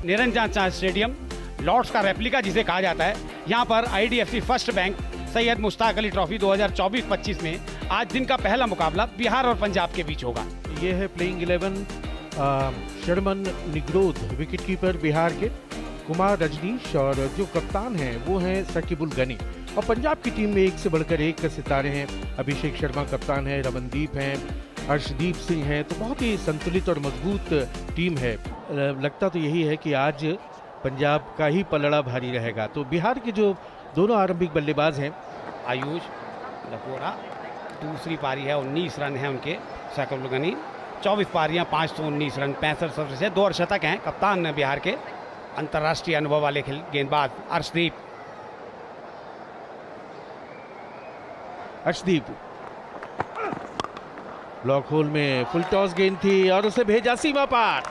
निरंजन चांद stadium, Lord's का replica जिसे कहा जाता है, यहाँ पर IDFC first bank Syed Mushtaq Ali trophy 2024-25 में आज दिन का पहला मुकाबला बिहार और पंजाब के बीच होगा। ये है प्लेइंग 11 शर्मन निग्रोध विकेटकीपर बिहार के, कुमार रजनीश, और जो कप्तान हैं वो हैं सकीबुल गनी। और पंजाब की टीम में एक से बढ़कर एक सितारे हैं। अभिषेक शर्मा कप्तान है, रमनदीप हैं, अर्शदीप सिंह हैं। तो बहुत ही संतुलित और मजबूत टीम है। लगता तो यही है कि आज पंजाब का ही पलड़ा भारी रहेगा। तो बिहार के जो दोनों आरंभिक बल्लेबाज हैं, आयुष लपोरा, दूसरी पारी है, 19 रन है उनके। सकीबुल गनी 24 पारियां, 519 रन, 65 सर्विस, 2 अर्धशतक हैं। कप्तान बिहार के अंतर्राष्ट्रीय अनुभव वाले गेंदबाज अर्शदीप ब्लॉक होल में फुल टॉस गेंद थी और उसे भेजा सीमा पार।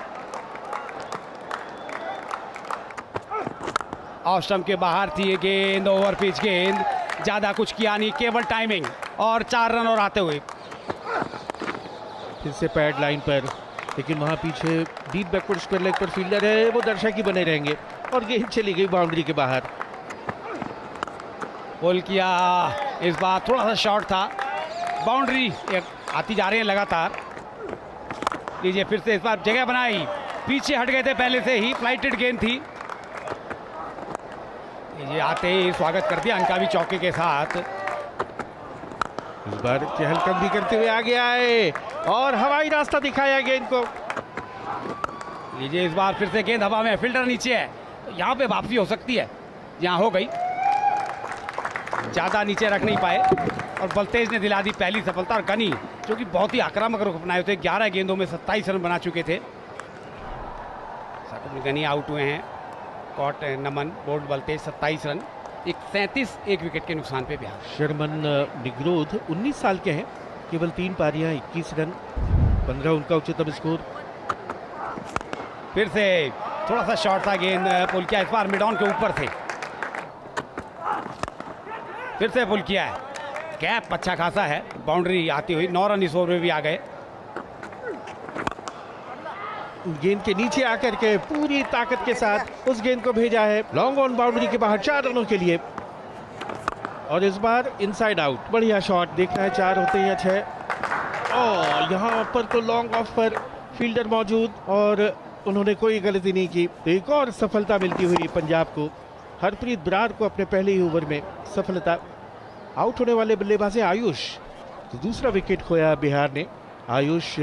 ऑफ स्टंप के बाहर थी ये गेंद, ओवर पिच गेंद, ज्यादा कुछ किया नहीं, केवल टाइमिंग, और 4 रन और आते हुए। फिर से पैड लाइन पर, लेकिन वहां पीछे डीप बैकवर्ड स्क्वायर लेग पर फील्डर है, वो दर्शक ही बने रहेंगे और गेंद चली गई बाउंड्री के बाहर। बोल किया, इस बार थोड़ा सा शॉर्ट था, बाउंड्री आती जा रही है लगातार। लीजिए फिर से इस बार जगह बनाई, पीछे हट गए थे पहले से ही, फ्लाइटेड गेंद थी। ये आते ही स्वागत कर दिया अंका भी चौके के साथ। इस बार चहलकदमी भी करते हुए आगे आए और हवाई रास्ता दिखाया गेंद को। लीजिए इस बार फिर से गेंद हवा में, फील्डर नीचे है, तो यहाँ पे वापसी हो सकती है। यहाँ हो गई, ज्यादा नीचे रख नहीं पाए और बलतेज ने दिला दी पहली सफलता। और गनी जो कि बहुत ही आक्रामक रुख अपनाए थे, 11 गेंदों में 27 रन बना चुके थे। सकीबुल गनी आउट हुए हैं, कॉट नमन, बोल्ड बलतेज 27 रन, 37 एक विकेट के नुकसान पे बिहार। शर्मन निग्रोध 19 साल के हैं, केवल 3 पारियां, 21 रन, 15 उनका उच्चतम स्कोर। फिर से थोड़ा सा शॉर्ट था गेंद, पुल किया, इस बार मिड ऑन के ऊपर थे। फिर से पुल किया है, गैप अच्छा खासा है, बाउंड्री आती हुई, 9 रन इस ओवर में भी आ गए। गेंद के नीचे आकर के पूरी ताकत के साथ उस गेंद को भेजा है लॉन्ग ऑन बाउंड्री के बाहर 4 रनों के लिए। और इस बार इनसाइड आउट, बढ़िया शॉट, देखना है 4 होते हैं या 6। और यहाँ पर तो लॉन्ग ऑफ पर फील्डर मौजूद और उन्होंने कोई गलती नहीं की। तो एक और सफलता मिलती हुई पंजाब को, हरप्रीत बरार को अपने पहले ही ओवर में सफलता। आउट होने वाले बल्लेबाज है आयुष, तो दूसरा विकेट खोया बिहार ने। आयुष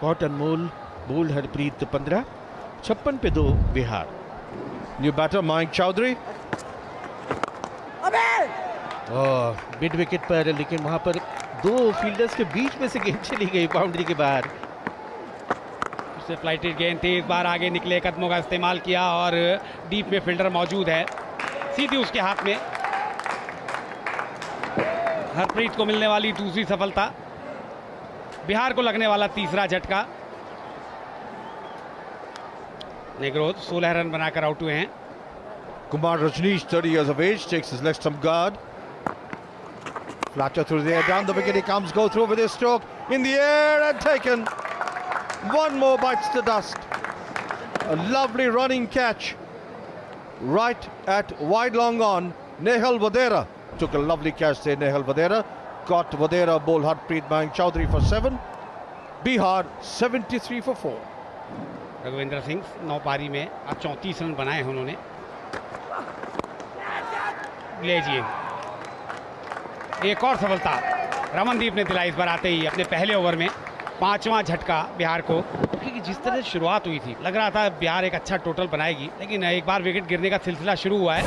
कॉट अनमोल, बोल्ड हरप्रीत 15, 56 पे 2 Bihar. New batter Mayank Chaudhary, mid wicket पर, लेकिन वहां पर 2 फील्डर्स के बीच में से गेंद चली गई बाउंड्री के बाहर। उससे फ्लाइटेड गेंद थी, इस बार आगे निकले कदमों का इस्तेमाल किया और डीप में फील्डर मौजूद है, सीधी उसके हाथ में। हरप्रीत को मिलने वाली दूसरी सफलता, बिहार को लगने वाला तीसरा झटका। निग्रोध 16 रन बनाकर आउट हुए हैं। Kumar Rajneesh, 30 years of age, takes his legs from guard. Flatter through the air, down the wicket he comes, go through with his stroke, in the air and taken. One more bites the dust. A lovely running catch right at wide long on. Nehal Vadera took a lovely catch there, Nehal Vadera. Got Vadera, bowled Harpreet Miyunk Chowdhury for 7. Bihar 73 for 4. Raghuvendra Singh 9 पारी में आज 34 run बनाए हैं उन्होंने। लीजिए एक और सफलता रमनदीप ने दिलाई इस बार आते ही अपने पहले ओवर में, 5वां झटका बिहार को। क्योंकि जिस तरह से शुरुआत हुई थी, लग रहा था बिहार एक अच्छा टोटल बनाएगी, लेकिन एक बार विकेट गिरने का सिलसिला शुरू हुआ है।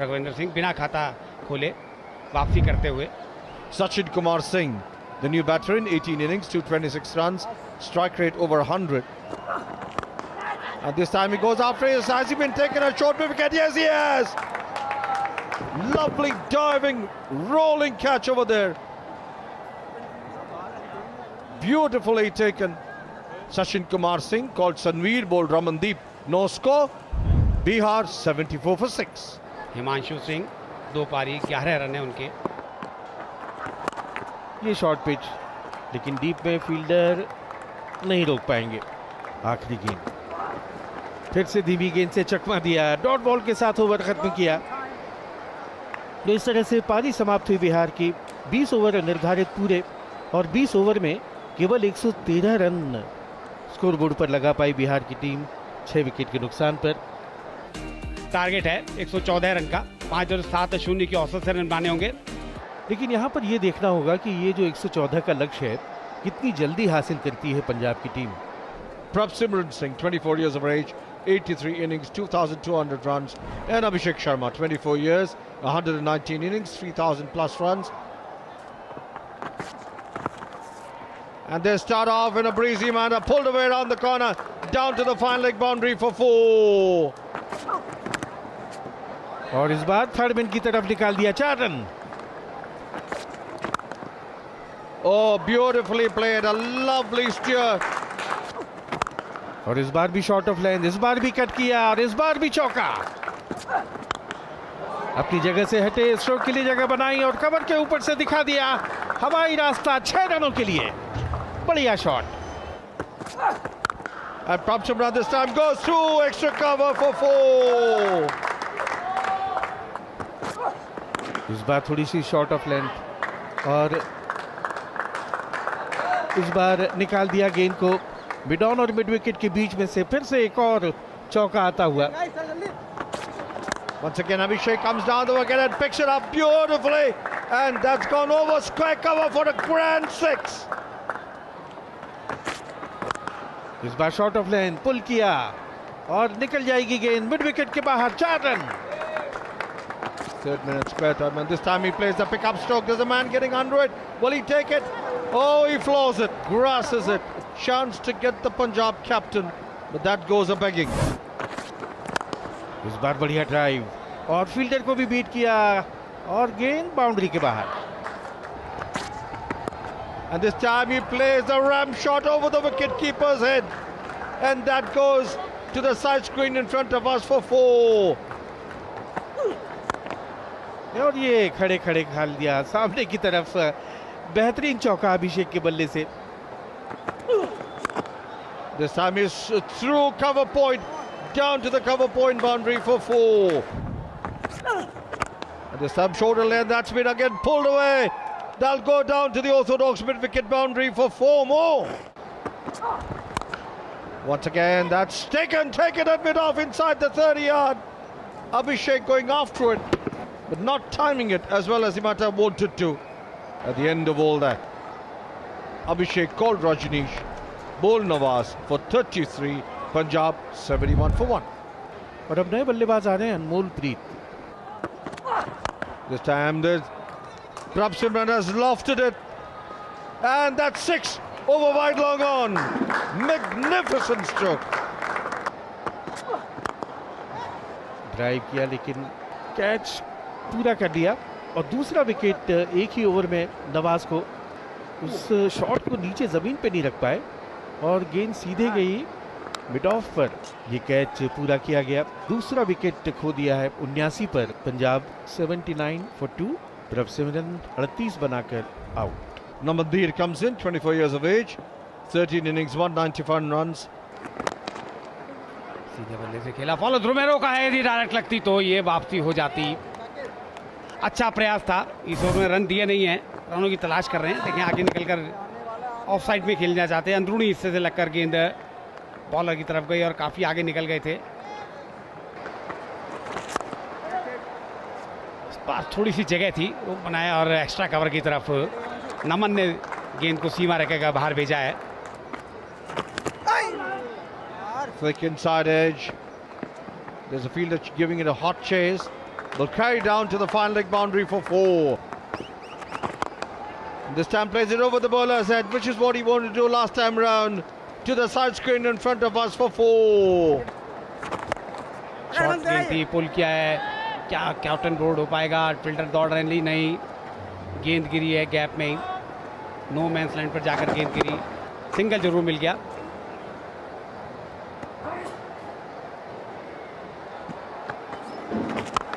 रघुवेंद्र सिंह बिना खाता खोले वापसी करते हुए। Sachin Kumar Singh, the new batter in 18 innings, 226 runs, strike rate over 100. And this time he goes after it. Has he been taken a short wicket? Yes, he has. Lovely diving, rolling catch over there. Beautifully taken. Sachin Kumar Singh, called Sanveer, bowled Ramandeep. No score. Bihar 74 for 6. Himanshu Singh 2 पारी 11 run है उनके। ये short pitch, लेकिन deep में fielder नहीं रोक पाएंगे। आखिरी गेंद फिर से धीमी गेंद से चकमा दिया, डॉट बॉल के साथ ओवर खत्म किया। तो इस तरह से पारी समाप्त हुई बिहार की। 20 ओवर निर्धारित पूरे और 20 ओवर में केवल 113 रन स्कोरबोर्ड पर लगा पाई बिहार की टीम 6 विकेट के नुकसान पर। टारगेट है 114 रन का, 5.70 की औसत से रन बनाने होंगे। लेकिन यहाँ पर यह देखना होगा कि ये जो 114 का लक्ष्य है कितनी जल्दी हासिल करती है पंजाब की team. Prabhsimran Singh, 24 years of age, 83 innings, 2,200 runs. And Abhishek Sharma, 24 years, 119 innings, 3,000 plus runs. And they start off in a breezy manner, pulled away around the corner, down to the fine leg boundary for 4. और इस बार third man की तरफ निकाल दिया 4 run. Oh, beautifully played, a lovely steer. और इस बार भी short of line, इस बार भी कट किया और इस बार भी चौका। अपनी जगह से हटे, स्ट्रोक के लिए जगह बनाई और कवर के ऊपर से दिखा दिया हवाई रास्ता 6 रनों के लिए। बढ़िया shot. And Prabhsimran this time goes through, extra cover for 4. इस बार थोड़ी सी शॉर्ट ऑफ लेंथ और इस बार निकाल दिया गेंद को मिड ऑन और मिड विकेट के बीच में से। फिर से एक और चौका आता हुआ। Once again, Abhishek comes down the wicket and picks it up beautifully. And that's gone over square cover for a grand 6. इस बार शॉर्ट ऑफ लेंथ पुल किया और निकल जाएगी गेंद मिड विकेट के बाहर। 4 run. Third minute, square third man. This time he plays the pickup stroke. There's a man getting under it. Will he take it? Oh, he floors it, grasses it. Chance to get the Punjab captain, but that goes a begging. इस बार बढ़िया drive और fielder को भी beat किया और गेंद boundary के बाहर। And this time he plays a ram shot over the wicket keeper's head, and that goes to the side screen in front of us for 4. और ये खड़े खड़े खाल दिया सामने की तरफ। बेहतरीन चौका अभिषेक के बल्ले से। This time he's through cover point, down to the cover point boundary for 4. And this time shoulder length, that's been again pulled away. That'll go down to the orthodox mid-wicket boundary for 4 more. Once again, that's taken at mid-off inside the 30-yard. Abhishek going after it, but not timing it as well as he might have wanted to. At the end of all that, Abhishek called Rajneesh, bowled Nawaz for 33, Punjab 71 for 1. और अब नए बल्लेबाज आ रहे हैं अनमोल प्रीत। This time the Prabhsimran has lofted it, and that's 6 over wide long on. Magnificent stroke. Drive किया लेकिन catch पूरा कर लिया और दूसरा विकेट एक ही ओवर में नवाज को उस शॉट को नीचे ज़मीन पे नहीं रख पाए और गेंद सीधे गई मिड ऑफ पर। ये कैच पूरा किया गया। दूसरा विकेट खो दिया है 79 पर। पंजाब 79 for 2, प्रभसिमरन 38 बनाकर out. Namandir comes in, 24 years of age, 13 innings, 191 runs. सीधे बल्ले से खेला, फॉलो रोमेरो का है, यदि डायरेक्ट लगती तो ये वापसी हो जाती। अच्छा प्रयास था, इस ओवर में रन दिए नहीं है, रनों की तलाश कर रहे हैं लेकिन आगे निकलकर ऑफ साइड में खेलना चाहते हैं। अंदरूनी हिस्से से लगकर गेंद बॉलर की तरफ गई और काफी आगे निकल गए थे। इस बार थोड़ी सी जगह थी, वो बनाया और एक्स्ट्रा कवर की तरफ नमन ने गेंद को सीमा रेखा बाहर भेजा है। Flick inside edge. There's a fielder giving it a hot chase. Will carry down to the final leg boundary for 4. And this time plays it over the bowler's head, which is what he wanted to do last time round. To the side screen in front of us for 4. Shot गेंद थी, पुल किया है, क्या captain board हो पाएगा? Fielder दौड़ रहे हैं, नहीं, गेंद गिरी है गैप में ही, नो मैंस लैंड पर जाकर गेंद गिरी, सिंगल जरूर मिल गया।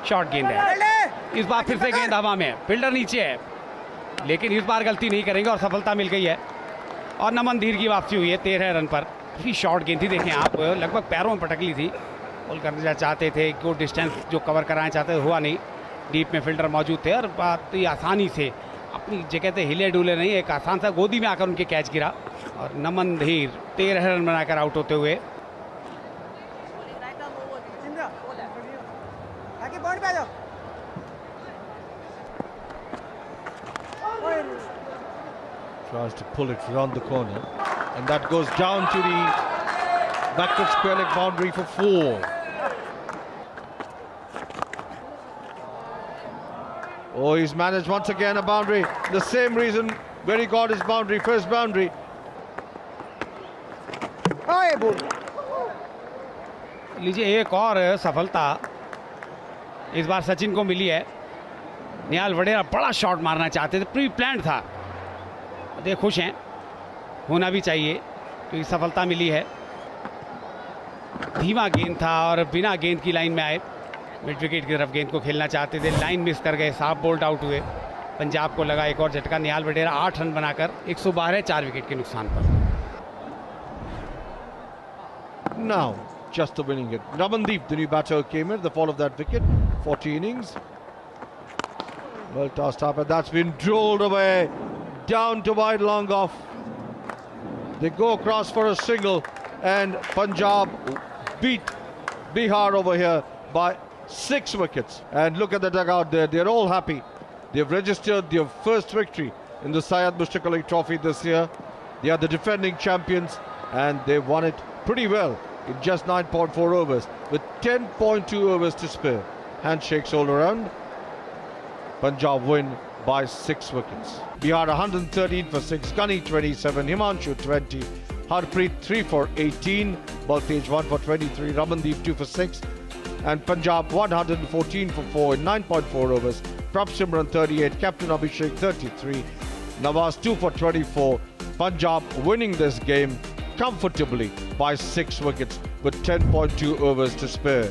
शॉर्ट गेंद है, इस बार फिर से गेंद हवा में, फील्डर नीचे है लेकिन इस बार गलती नहीं करेंगे और सफलता मिल गई है और नमन धीर की वापसी हुई है 13 रन पर। काफ़ी शॉर्ट गेंद थी, देखें आप, लगभग पैरों में पटक ली थी। बॉल करना चाहते थे, को डिस्टेंस जो कवर कराना चाहते थे हुआ नहीं। डीप में फील्डर मौजूद थे और बात ही आसानी से अपनी जगह से हिले डुले नहीं, एक आसान सा गोदी में आकर उनके कैच गिरा और नमन धीर 13 रन बनाकर आउट होते हुए। Tries to pull it round the corner, and that goes down to the backward square leg boundary for 4. Oh, he's managed once again a boundary. The same reason where he got his boundary, first boundary. लीजिए एक और सफलता इस बार सचिन को मिली है। निहाल वडेरा बड़ा shot मारना चाहते थे, प्री प्लान था। देख खुश हैं, होना भी चाहिए क्योंकि सफलता मिली है। धीमा गेंद था और बिना गेंद की लाइन में आए, मिड विकेट की तरफ गेंद को खेलना चाहते थे, लाइन मिस कर गए, साफ बोल्ड आउट हुए। पंजाब को लगा एक और झटका। निहाल वडेरा 8 रन बनाकर 112 4 विकेट के नुकसान पर। Now, just the winning hit. Ramandeep, the new batter, came in at the fall of that wicket. 40 innings. Well tossed up, and that's been drilled away down to wide long off. They go across for a single, and Punjab beat Bihar over here by 6 wickets. And look at the dugout there, they're all happy. They've registered their first victory in the Syed Mushtaq Ali Trophy this year. They are the defending champions, and they've won it pretty well in just 9.4 overs with 10.2 overs to spare. Handshakes all around. Punjab win by 6 wickets. Bihar 113 for 6, Gunny 27, Himanshu 20, Harpreet 3 for 18, Baltej 1 for 23, Ramandeep 2 for 6, and Punjab 114 for 4 in 9.4 overs. Prab Simran 38, Captain Abhishek 33, Nawaz 2 for 24. Punjab winning this game comfortably by 6 wickets with 10.2 overs to spare.